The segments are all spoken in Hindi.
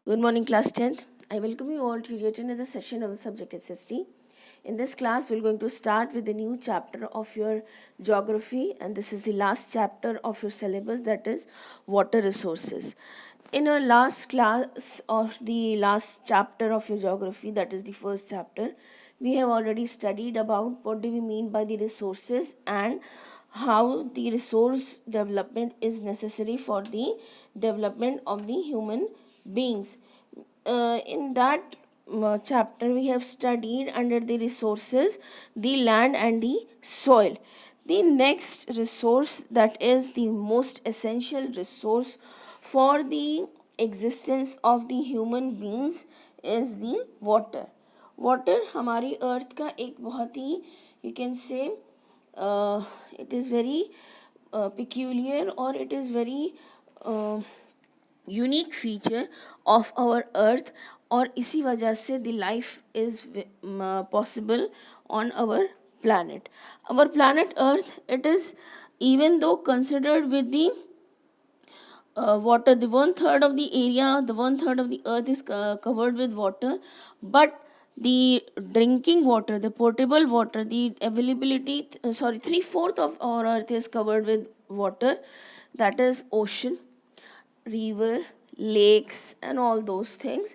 Good morning, class 10th. I welcome you all to yet another session of the subject SST. In this class, we're going to start with a new chapter of your geography, and this is the last chapter of your syllabus, that is water resources. In our last class of the last chapter of your geography, that is the first chapter, we have already studied about what do we mean by the resources and how the resource development is necessary for the development of the human beings. In that chapter, we have studied under the resources the land and the soil. The next resource, that is the most essential resource for the existence of the human beings, is the water. Water हमारी अर्थ का एक बहुत ही you can say it is very peculiar or it is very unique feature of our earth और इसी वजह से the life is possible on our planet earth. It is, even though considered with the water, the 1/3 of the area, the 1/3 of the earth is covered with water, but the drinking water, the potable water, the availability, 3/4 of our earth is covered with water, that is ocean, river, lakes, and all those things.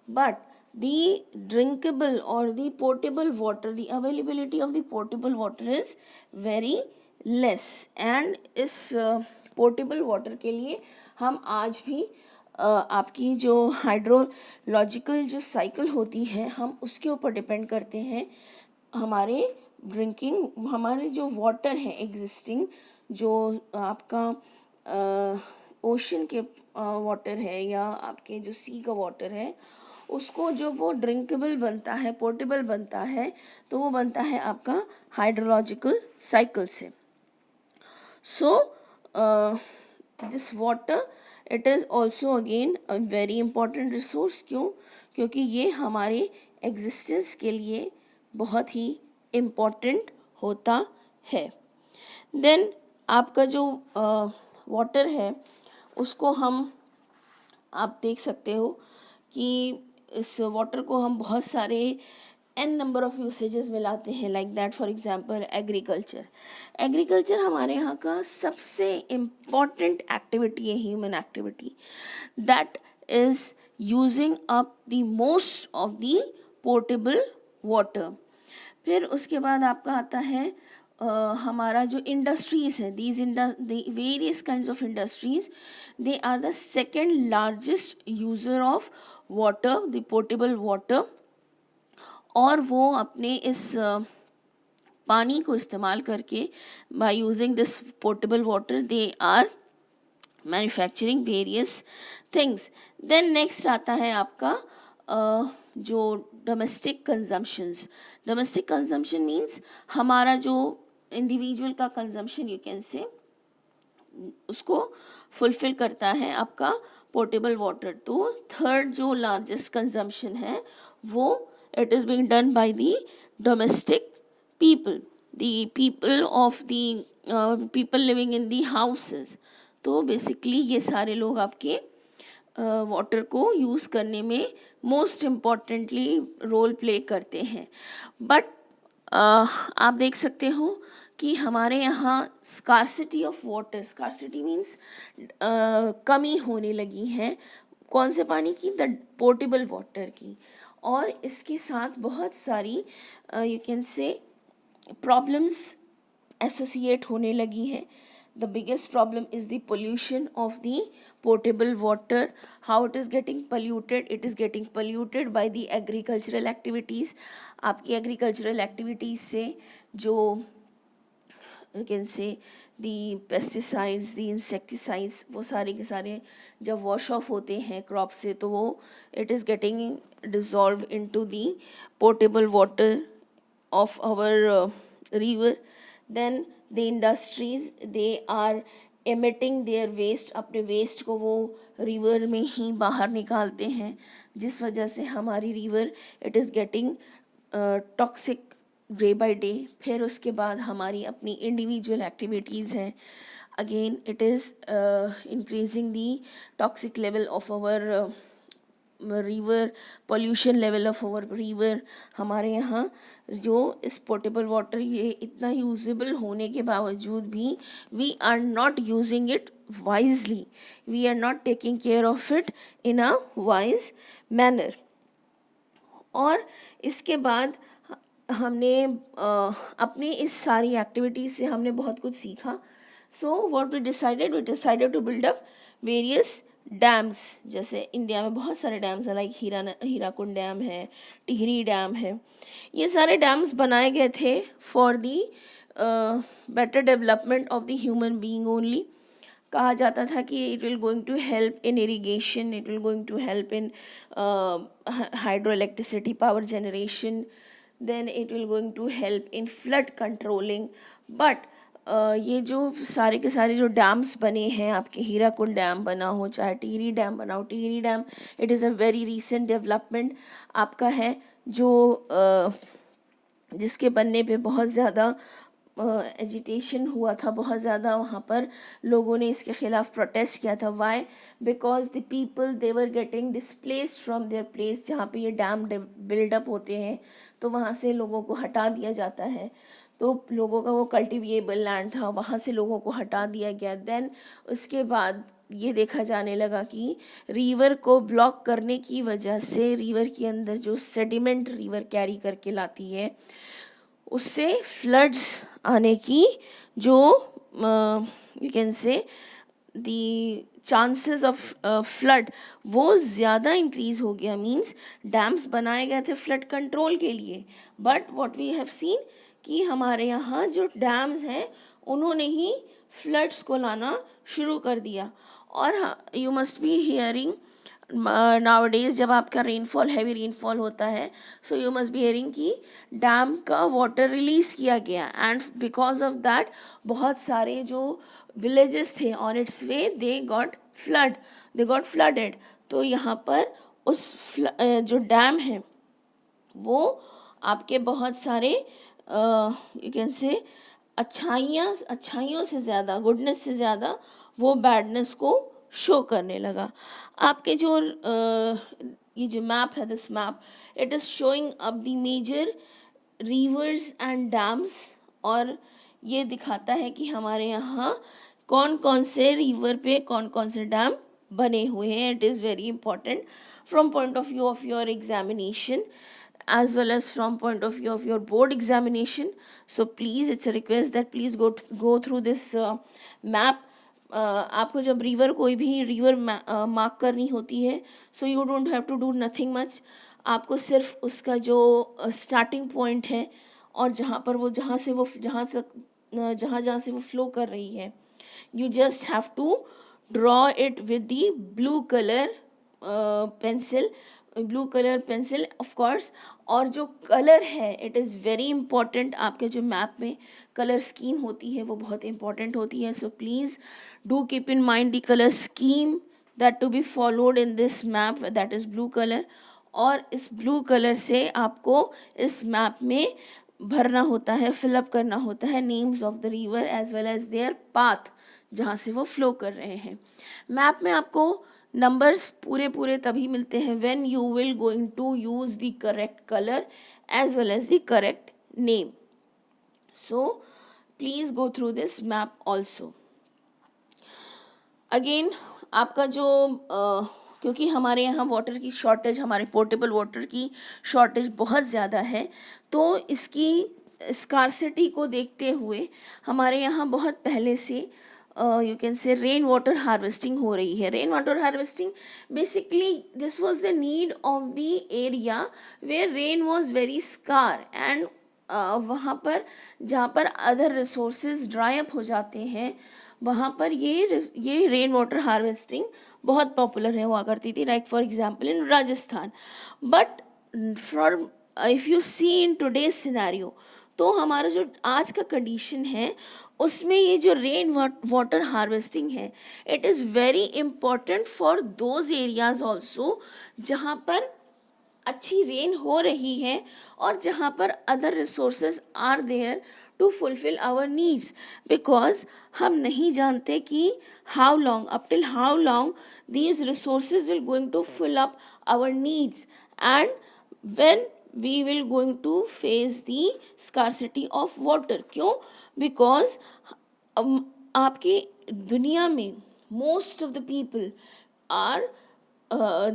But the drinkable or the potable water, the availability of the potable water is very less. And इस पोर्टेबल वाटर के लिए हम आज भी आपकी जो हाइड्रोलॉजिकल जो साइकिल होती है हम उसके ऊपर डिपेंड करते हैं. हमारे ड्रिंकिंग, हमारे जो वाटर है एग्जिस्टिंग, जो आपका ओशन के वाटर है या आपके जो सी का वाटर है, उसको जो वो ड्रिंकेबल बनता है, पोर्टेबल बनता है, तो वो बनता है आपका हाइड्रोलॉजिकल साइकिल से. So this water, it is also again a very important resource. क्योंकि ये हमारे एग्जिस्टेंस के लिए बहुत ही इम्पॉर्टेंट होता है. देन आपका जो वाटर है उसको हम, आप देख सकते हो कि इस वाटर को हम बहुत सारे n नंबर ऑफ यूसेजेस में लाते हैं. Like that, for example agriculture हमारे यहाँ का सबसे इम्पॉर्टेंट एक्टिविटी है, human activity, that is using up the most of the portable water. फिर उसके बाद आपका आता है हमारा जो इंडस्ट्रीज़ है, these various kinds of industries, they are the second largest user of water, the portable water. और वो अपने इस पानी को इस्तेमाल करके, by using this portable water, they are manufacturing various things. Then next आता है आपका जो डोमेस्टिक कंजम्पशन मीन्स हमारा जो इंडिविजुअल का कंजम्पशन, यू कैन से, उसको फुलफिल करता है आपका पोर्टेबल वाटर. तो थर्ड जो लार्जेस्ट कंजम्पशन है वो it is being done by the domestic people, the people of the people living in the houses. तो बेसिकली ये सारे लोग आपके वाटर को यूज़ करने में मोस्ट इम्पॉर्टेंटली रोल प्ले करते हैं. बट आप देख सकते हो कि हमारे यहाँ scarcity of water, scarcity means कमी होने लगी है. कौन से पानी की? द पोर्टेबल वाटर की. और इसके साथ बहुत सारी यू कैन से प्रॉब्लम्स एसोसिएट होने लगी हैं. The biggest problem is the pollution of the potable water. How it is getting polluted? It is getting polluted by the agricultural activities. आपकी agricultural activities से जो you can say the pesticides, the insecticides, वो सारे के सारे जब wash off होते हैं crop से, तो वो it is getting dissolved into the potable water of our river. Then the industries, they are emitting their waste, अपने वेस्ट को वो रिवर में ही बाहर निकालते हैं, जिस वजह से हमारी river it is getting toxic day by day. फिर उसके बाद हमारी अपनी इंडिविजुअल एक्टिविटीज़ हैं, again it is increasing the toxic level of our river pollution level of our river, हमारे यहाँ जो इस पोर्टेबल वाटर ये इतना यूजेबल होने के बावजूद भी we are not using it wisely, we are not taking care of it in a wise manner. और इसके बाद हमने अपनी इस सारी एक्टिविटीज़ से हमने बहुत कुछ सीखा। So what we decided to build up various dams. जैसे इंडिया में बहुत सारे डैम्स हैं, लाइक हीराकुंड डैम है, टिहरी डैम है। ये सारे डैम्स बनाए गए थे for the better development of the human being only. कहा जाता था कि it will going to help in irrigation, it will going to help in hydro electricity power generation, then it will going to help in flood controlling. But ये जो सारे के सारे जो डैम्स बने हैं, आपके हीराकुंड डैम बना हो, चाहे टिहरी डैम बना हो, Tehri damn it is a very recent development आपका है, जो जिसके बनने पे बहुत ज़्यादा एजिटेशन हुआ था, बहुत ज़्यादा वहाँ पर लोगों ने इसके ख़िलाफ़ प्रोटेस्ट किया था। Why? Because the people they were getting displaced from their place, जहाँ पे ये डैम बिल्डअप होते हैं तो वहाँ से लोगों को हटा दिया जाता है। तो लोगों का वो कल्टिवेबल लैंड था, वहाँ से लोगों को हटा दिया गया। देन उसके बाद ये देखा जाने लगा कि रिवर को ब्लॉक करने की वजह से रिवर के अंदर जो सेडिमेंट रिवर कैरी करके लाती है, उससे फ्लड्स आने की जो यू कैन से दी चांसेस ऑफ फ्लड वो ज़्यादा इंक्रीज़ हो गया। मींस डैम्स बनाए गए थे फ्लड कंट्रोल के लिए, but what we have seen कि हमारे यहाँ जो डैम्स हैं उन्होंने ही फ्लड्स को लाना शुरू कर दिया। और you must be hearing nowadays जब आपका रेनफॉल हैवी रेनफॉल होता है, so you must be hearing कि डैम का वाटर रिलीज़ किया गया, एंड बिकॉज ऑफ दैट बहुत सारे जो विलेजेस थे on it's way they got flooded. तो यहाँ पर उस जो डैम है वो आपके बहुत सारे यू कैन से अच्छाइयों से ज़्यादा, गुडनेस से ज़्यादा वो बैडनेस को शो करने लगा। आपके जो ये जो मैप है, this map it is showing up the major rivers and dams, और ये दिखाता है कि हमारे यहाँ कौन कौन से रिवर पे कौन कौन से डैम बने हुए हैं। It is very important from point of view of your examination as well as from point of view of your board examination. So please, it's a request that please go through this map. आपको जब रिवर कोई भी रिवर मार्क करनी होती है, so you don't have to do nothing much. आपको सिर्फ उसका जो स्टार्टिंग पॉइंट है और जहाँ से वो फ्लो कर रही है, you just have to draw it with the blue color pencil of course। और जो कलर है इट इज़ वेरी इंपॉर्टेंट। आपके जो मैप में कलर स्कीम होती है वो बहुत इंपॉर्टेंट होती है। So please do keep in mind the colour scheme that to be followed in this map, that is blue colour. और इस ब्लू कलर से आपको इस मैप में भरना होता है, फिलअप करना होता है names of the river as well as their path, जहाँ से वो फ्लो कर रहे हैं। मैप में आपको नंबर्स पूरे तभी मिलते हैं when you will going to use the correct colour as well as the correct name. So please go through this map also. Again आपका जो क्योंकि हमारे यहाँ वाटर की शॉर्टेज, हमारे पोर्टेबल वाटर की शॉर्टेज बहुत ज़्यादा है, तो इसकी स्कार्सिटी को देखते हुए हमारे यहाँ बहुत पहले से you can say rain water harvesting हो रही है। Rain water harvesting basically this was the need of the area where rain was very scarce, and वहाँ पर जहाँ पर अदर रिसोर्सेज ड्राई अप हो जाते हैं वहाँ पर ये रेन वाटर हार्वेस्टिंग बहुत पॉपुलर है हुआ करती थी, like for example in Rajasthan. But for if you see in today's scenario, तो हमारा जो आज का कंडीशन है उसमें ये जो रेन वाटर हार्वेस्टिंग है it is very important for those areas also जहाँ पर अच्छी रेन हो रही है और जहाँ पर other resources are there to fulfill our needs, because हम नहीं जानते कि how long, up till how long these resources will going to fill up our needs and when we will going to face the scarcity of water. क्यों? Because आपकी दुनिया में most of the people are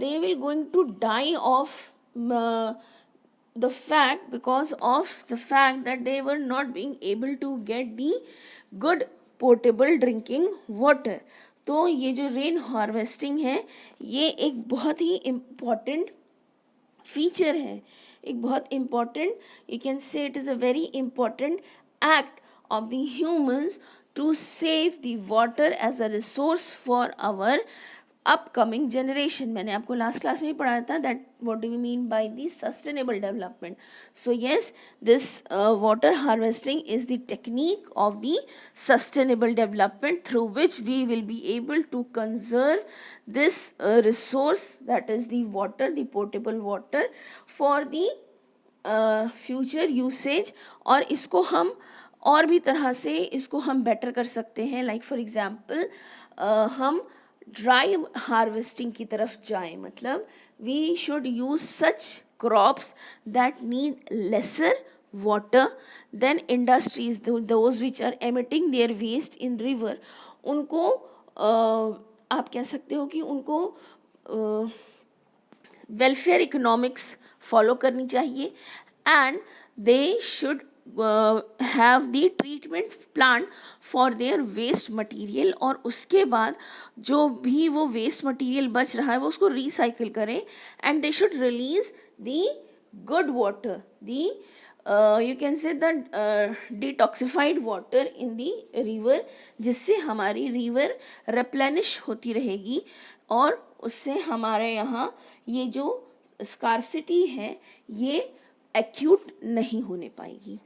they will going to die of the fact, because of the fact that they were not being able to get the good potable drinking water. तो ये जो रेन हार्वेस्टिंग है ये एक बहुत ही इम्पॉर्टेंट फीचर है, एक बहुत important, you can say it is a very important act of the humans to save the water as a resource for our upcoming generation. मैंने आपको लास्ट क्लास में ही पढ़ाया था that what do we mean by the sustainable development. So yes, this water harvesting is the technique of the sustainable development through which we will be able to conserve this resource, that is the water, the potable water, for the future usage. और इसको हम और भी तरह से इसको हम बेटर कर सकते हैं. लाइक फॉर एग्जाम्पल हम ड्राई हार्वेस्टिंग की तरफ जाएं, मतलब we should use such crops that need lesser water then industries, those which are emitting their waste in river. उनको आप कह सकते हो कि उनको वेलफेयर इकोनॉमिक्स फॉलो करनी चाहिए and they should have the treatment plant for their waste material. और उसके बाद जो भी वो वेस्ट मटेरियल बच रहा है वो उसको रिसाइकिल करें and they should release the good water, the you can say the detoxified water in the river, जिससे हमारी river replenish होती रहेगी और उससे हमारे यहाँ ये जो scarcity है ये acute नहीं होने पाएगी.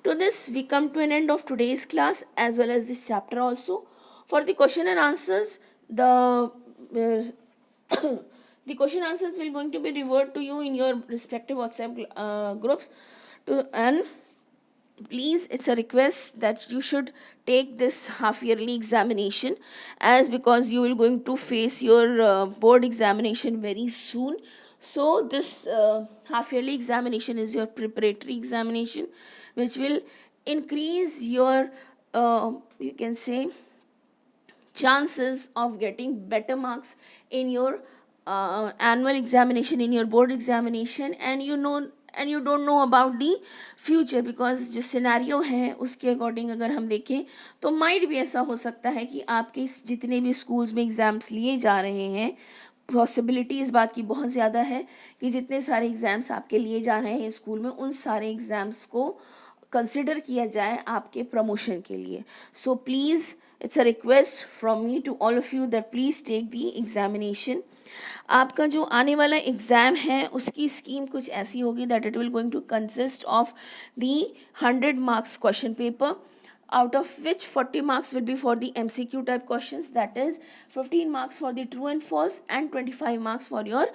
To this we come to an end of today's class as well as this chapter also. For the question and answers, the question answers will going to be referred to you in your respective WhatsApp groups. And please, it's a request that you should take this half yearly examination, as because you will going to face your board examination very soon. So this half yearly examination is your preparatory examination, which will increase your you can say chances of getting better marks in your annual examination, in your board examination. And you don't know about the future, because जो सिनेरियो है उसके अकॉर्डिंग अगर हम देखें तो माइट भी ऐसा हो सकता है कि आपके जितने भी स्कूल्स में एग्ज़ाम्स लिए जा रहे हैं, पॉसिबिलिटी इस बात की बहुत ज़्यादा है कि जितने सारे एग्ज़ाम्स आपके लिए जा रहे हैं स्कूल में उन सारे एग्ज़ाम्स को कंसिडर किया जाए आपके प्रमोशन के लिए. So please, it's a request from me to all of you that please take the examination. आपका जो आने वाला एग्ज़ाम है उसकी स्कीम कुछ ऐसी होगी that it will going to consist of the 100 marks question paper, out of which 40 marks will be for the MCQ type questions, that is 15 marks for the true and false and 25 marks for your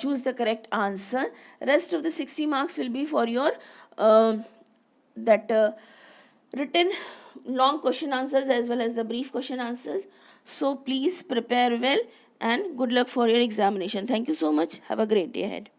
choose the correct answer. Rest of the 60 marks will be for your written long question answers as well as the brief question answers. So please prepare well and good luck for your examination. Thank you so much. Have a great day ahead.